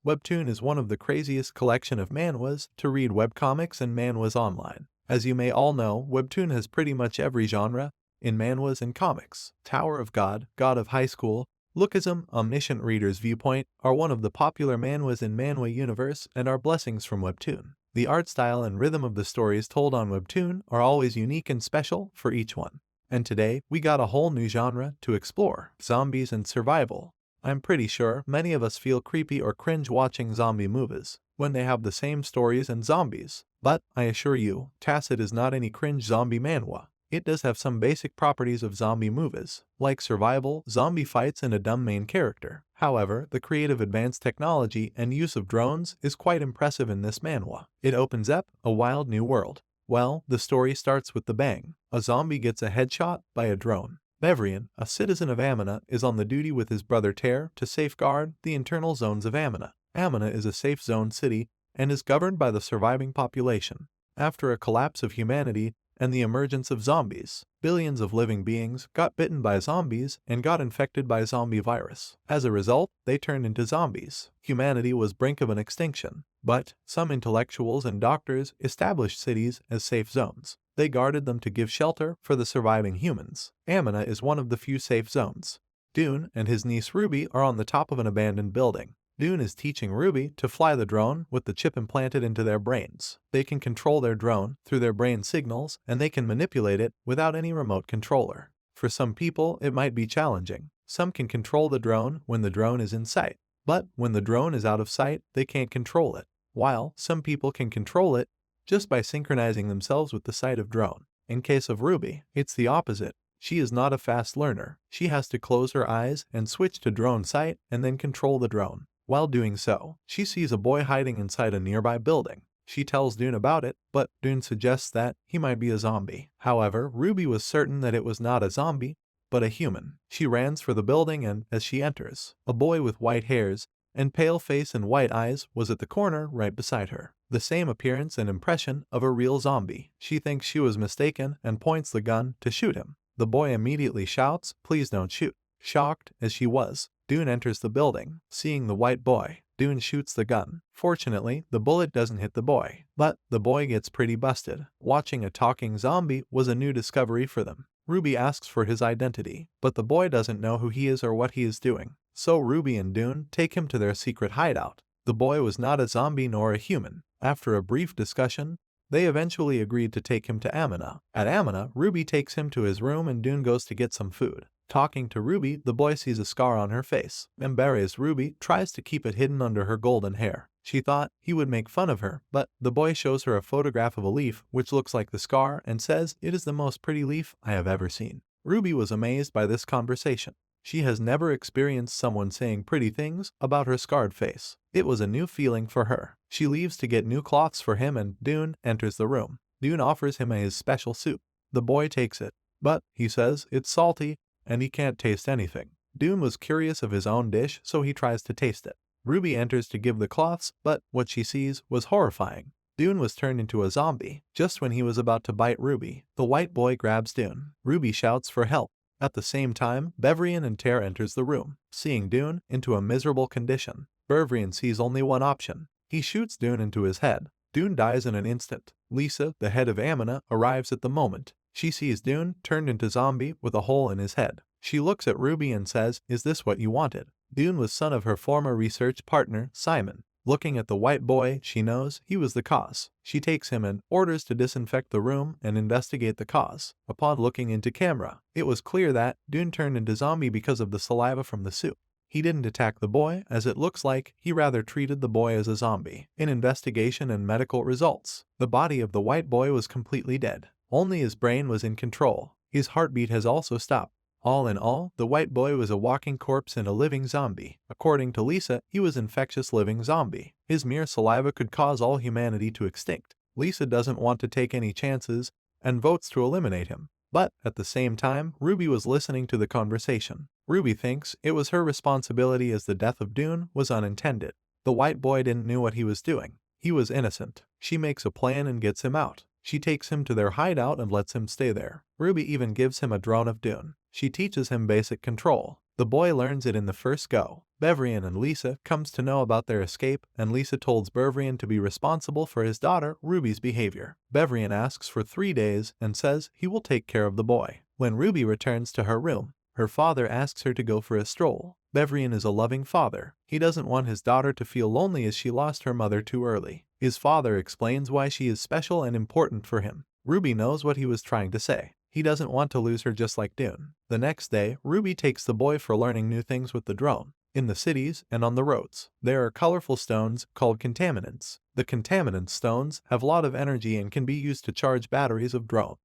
Webtoon is one of the craziest collection of manhwas to read webcomics and manhwas online. As you may all know, Webtoon has pretty much every genre in manhwas and comics. Tower of God, God of High School, Lookism, Omniscient Reader's Viewpoint are one of the popular manhwas in manhwa universe and are blessings from Webtoon. The art style and rhythm of the stories told on Webtoon are always unique and special for each one. And today, we got a whole new genre to explore, zombies and survival. I'm pretty sure many of us feel creepy or cringe watching zombie movies when they have the same stories and zombies. But I assure you, TACIT is not any cringe zombie manhwa. It does have some basic properties of zombie movies, like survival, zombie fights, and a dumb main character. However, the creative advanced technology and use of drones is quite impressive in this manhwa. It opens up a wild new world. Well, the story starts with the bang. A zombie gets a headshot by a drone. Bevrian, a citizen of Amina, is on the duty with his brother Ter to safeguard the internal zones of Amina. Amina is a safe zone city and is governed by the surviving population. After a collapse of humanity and the emergence of zombies, billions of living beings got bitten by zombies and got infected by zombie virus. As a result, they turned into zombies. Humanity was brink of an extinction, but some intellectuals and doctors established cities as safe zones. They guarded them to give shelter for the surviving humans. Amina is one of the few safe zones. Dune and his niece Ruby are on the top of an abandoned building. Dune is teaching Ruby to fly the drone with the chip implanted into their brains. They can control their drone through their brain signals, and they can manipulate it without any remote controller. For some people, it might be challenging. Some can control the drone when the drone is in sight, but when the drone is out of sight, they can't control it. While some people can control it just by synchronizing themselves with the sight of drone. In case of Ruby, it's the opposite. She is not a fast learner. She has to close her eyes and switch to drone sight and then control the drone. While doing so, she sees a boy hiding inside a nearby building. She tells Dune about it, but Dune suggests that he might be a zombie. However, Ruby was certain that it was not a zombie, but a human. She runs for the building, and as she enters, a boy with white hairs and pale face and white eyes was at the corner right beside her. The same appearance and impression of a real zombie. She thinks she was mistaken and points the gun to shoot him. The boy immediately shouts, "Please don't shoot." Shocked as she was, Dune enters the building. Seeing the white boy, Dune shoots the gun. Fortunately, the bullet doesn't hit the boy, but the boy gets pretty busted. Watching a talking zombie was a new discovery for them. Ruby asks for his identity, but the boy doesn't know who he is or what he is doing. So Ruby and Dune take him to their secret hideout. The boy was not a zombie nor a human. After a brief discussion, they eventually agreed to take him to Amina. At Amina, Ruby takes him to his room and Dune goes to get some food. Talking to Ruby, the boy sees a scar on her face. Embarrassed, Ruby tries to keep it hidden under her golden hair. She thought he would make fun of her, but the boy shows her a photograph of a leaf which looks like the scar and says, "It is the most pretty leaf I have ever seen." Ruby was amazed by this conversation. She has never experienced someone saying pretty things about her scarred face. It was a new feeling for her. She leaves to get new cloths for him and Dune enters the room. Dune offers him his special soup. The boy takes it, but he says it's salty and he can't taste anything. Dune was curious of his own dish, so he tries to taste it. Ruby enters to give the cloths, but what she sees was horrifying. Dune was turned into a zombie. Just when he was about to bite Ruby, the white boy grabs Dune. Ruby shouts for help. At the same time, Bevrian and Ter enters the room. Seeing Dune into a miserable condition, Bevrian sees only one option. He shoots Dune into his head. Dune dies in an instant. Lisa, the head of Amina, arrives at the moment. She sees Dune turned into zombie with a hole in his head. She looks at Ruby and says, "Is this what you wanted?" Dune was son of her former research partner, Simon. Looking at the white boy, she knows he was the cause. She takes him and orders to disinfect the room and investigate the cause. Upon looking into camera, it was clear that Dune turned into zombie because of the saliva from the soup. He didn't attack the boy, as it looks like he rather treated the boy as a zombie. In investigation and medical results, the body of the white boy was completely dead. Only his brain was in control. His heartbeat has also stopped. All in all, the white boy was a walking corpse and a living zombie. According to Lisa, he was an infectious living zombie. His mere saliva could cause all humanity to extinct. Lisa doesn't want to take any chances and votes to eliminate him. But at the same time, Ruby was listening to the conversation. Ruby thinks it was her responsibility as the death of Dune was unintended. The white boy didn't know what he was doing. He was innocent. She makes a plan and gets him out. She takes him to their hideout and lets him stay there. Ruby even gives him a drone of Dune. She teaches him basic control. The boy learns it in the first go. Bevrian and Lisa comes to know about their escape, and Lisa tells Bevrian to be responsible for his daughter Ruby's behavior. Bevrian asks for 3 days and says he will take care of the boy. When Ruby returns to her room, her father asks her to go for a stroll. Bevrian is a loving father. He doesn't want his daughter to feel lonely as she lost her mother too early. His father explains why she is special and important for him. Ruby knows what he was trying to say. He doesn't want to lose her just like Dune. The next day, Ruby takes the boy for learning new things with the drone. In the cities and on the roads, there are colorful stones called contaminants. The contaminant stones have a lot of energy and can be used to charge batteries of drone.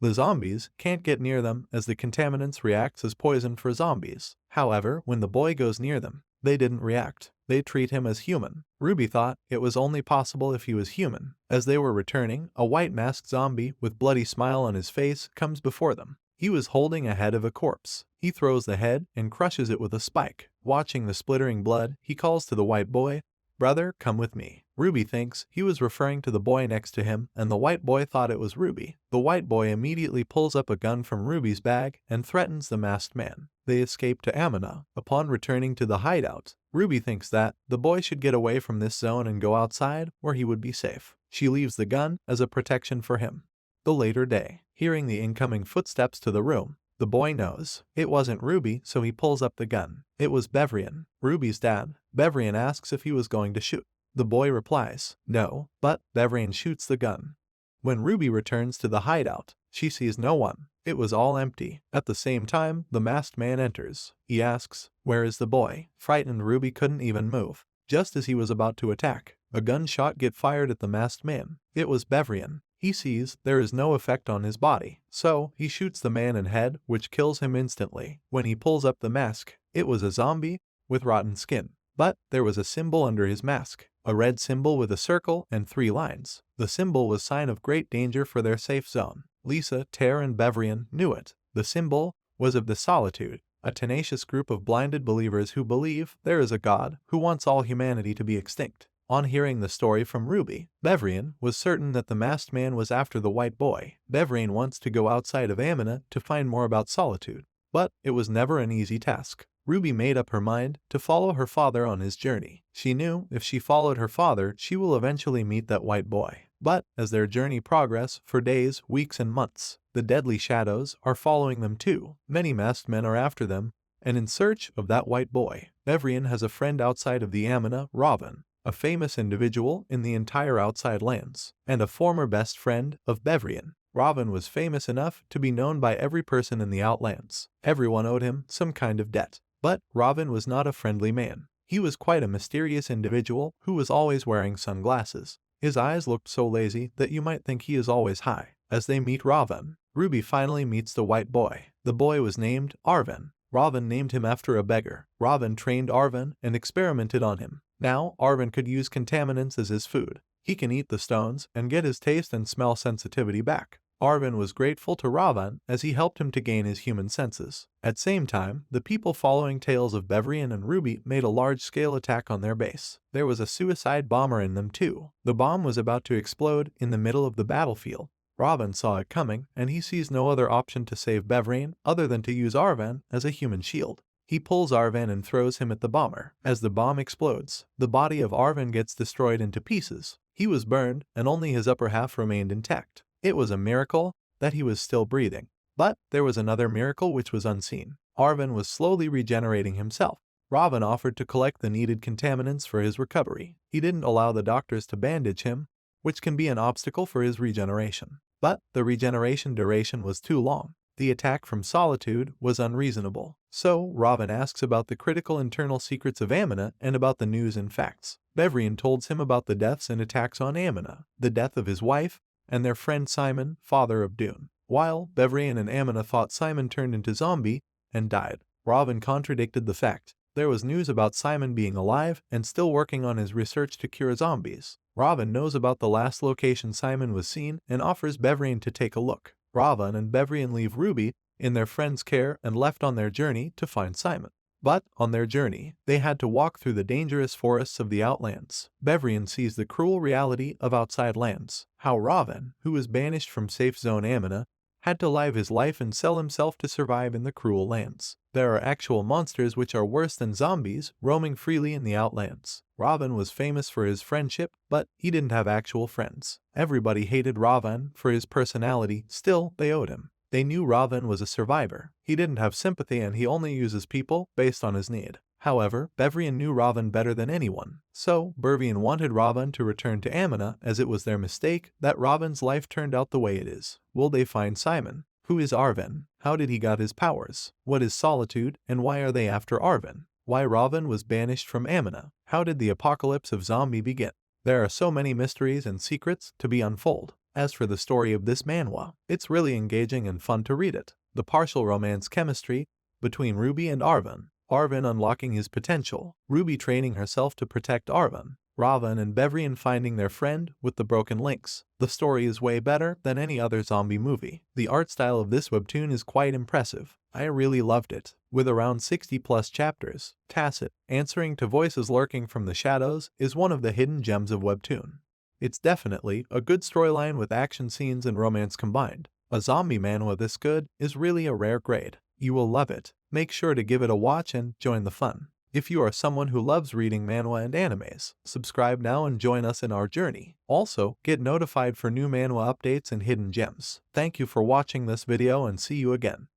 The zombies can't get near them as the contaminants reacts as poison for zombies. However, when the boy goes near them, they didn't react. They treat him as human. Ruby thought it was only possible if he was human. As they were returning, a white masked zombie with bloody smile on his face comes before them. He was holding a head of a corpse. He throws the head and crushes it with a spike. Watching the splittering blood, he calls to the white boy, "Brother, come with me." Ruby thinks he was referring to the boy next to him, and the white boy thought it was Ruby. The white boy immediately pulls up a gun from Ruby's bag and threatens the masked man. They escape to Amina. Upon returning to the hideout, Ruby thinks that the boy should get away from this zone and go outside where he would be safe. She leaves the gun as a protection for him. The later day, hearing the incoming footsteps to the room, the boy knows it wasn't Ruby, so he pulls up the gun. It was Bevrian, Ruby's dad. Bevrian asks if he was going to shoot. The boy replies, no, but Bevrian shoots the gun. When Ruby returns to the hideout, she sees no one. It was all empty. At the same time, the masked man enters. He asks, "Where is the boy?" Frightened Ruby couldn't even move. Just as he was about to attack, a gunshot gets fired at the masked man. It was Bevrian. He sees there is no effect on his body, so he shoots the man in head, which kills him instantly. When he pulls up the mask, it was a zombie with rotten skin. But there was a symbol under his mask, a red symbol with a circle and 3 lines. The symbol was sign of great danger for their safe zone. Lisa, Tare, and Bevrian knew it. The symbol was of the Solitude, a tenacious group of blinded believers who believe there is a God who wants all humanity to be extinct. On hearing the story from Ruby, Bevrian was certain that the masked man was after the white boy. Bevrian wants to go outside of Amina to find more about Solitude, but it was never an easy task. Ruby made up her mind to follow her father on his journey. She knew if she followed her father, she will eventually meet that white boy. But as their journey progresses for days, weeks, and months, the deadly shadows are following them too. Many masked men are after them and in search of that white boy. Bevrian has a friend outside of the Amina, Robin, a famous individual in the entire outside lands, and a former best friend of Bevrian. Robin was famous enough to be known by every person in the Outlands. Everyone owed him some kind of debt. But Robin was not a friendly man. He was quite a mysterious individual who was always wearing sunglasses. His eyes looked so lazy that you might think he is always high. As they meet Robin, Ruby finally meets the white boy. The boy was named Arvin. Robin named him after a beggar. Robin trained Arvin and experimented on him. Now Arvin could use contaminants as his food. He can eat the stones and get his taste and smell sensitivity back. Arvin was grateful to Robin as he helped him to gain his human senses. At same time, the people following tales of Bevrian and Ruby made a large-scale attack on their base. There was a suicide bomber in them too. The bomb was about to explode in the middle of the battlefield. Robin saw it coming, and he sees no other option to save Bevrian other than to use Arvin as a human shield. He pulls Arvin and throws him at the bomber. As the bomb explodes, the body of Arvin gets destroyed into pieces. He was burned, and only his upper half remained intact. It was a miracle that he was still breathing. But there was another miracle which was unseen. Arvin was slowly regenerating himself. Robin offered to collect the needed contaminants for his recovery. He didn't allow the doctors to bandage him, which can be an obstacle for his regeneration. But the regeneration duration was too long. The attack from Solitude was unreasonable. So Robin asks about the critical internal secrets of Amina and about the news and facts. Bevrian told him about the deaths and attacks on Amina, the death of his wife, and their friend Simon, father of Dune. While Bevrian and Amina thought Simon turned into zombie and died, Robin contradicted the fact. There was news about Simon being alive and still working on his research to cure zombies. Robin knows about the last location Simon was seen and offers Bevrian to take a look. Robin and Bevrian leave Ruby in their friend's care and left on their journey to find Simon. But on their journey, they had to walk through the dangerous forests of the Outlands. Bevrian sees the cruel reality of outside lands, how Robin, who was banished from safe zone Amina, had to live his life and sell himself to survive in the cruel lands. There are actual monsters which are worse than zombies, roaming freely in the outlands. Ravan was famous for his friendship, but he didn't have actual friends. Everybody hated Ravan for his personality, still they owed him. They knew Ravan was a survivor. He didn't have sympathy and he only uses people based on his need. However, Bevrian knew Ravan better than anyone, so Bervian wanted Ravan to return to Amina as it was their mistake that Ravan's life turned out the way it is. Will they find Simon? Who is Arven? How did he got his powers? What is solitude, and why are they after Arven? Why Ravan was banished from Amina? How did the apocalypse of zombie begin? There are so many mysteries and secrets to be unfold. As for the story of this manhwa, it's really engaging and fun to read it. The partial romance chemistry between Ruby and Arven, Arven unlocking his potential, Ruby training herself to protect Arven, Ravan and Bevrian finding their friend with the broken links. The story is way better than any other zombie movie. The art style of this webtoon is quite impressive. I really loved it. With around 60 plus chapters, TACIT, answering to voices lurking from the shadows, is one of the hidden gems of webtoon. It's definitely a good storyline with action scenes and romance combined. A zombie manhwa this good is really a rare grade. You will love it. Make sure to give it a watch and join the fun. If you are someone who loves reading manhwa and animes, subscribe now and join us in our journey. Also, get notified for new manhwa updates and hidden gems. Thank you for watching this video and see you again.